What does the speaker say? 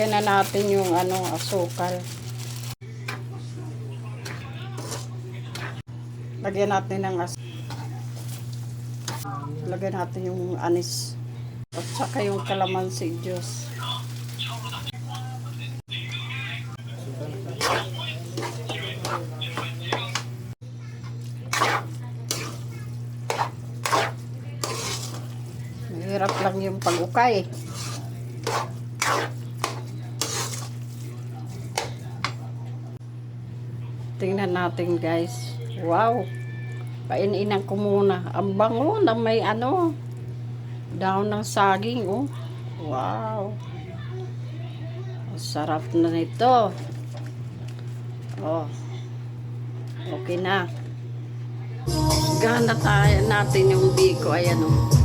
Lagyan na natin yung asukal. Lagyan natin ng lagyan natin yung anis. At saka yung kalamansi juice. Mahirap lang yung pag-ukay. Tingnan natin guys. Wow! Paininan ko muna. Ang bango na may dahon ng saging. Oh. Wow! Ang sarap na nito. Oh. Okay na. Gana tayo natin yung biko. Ayan oh.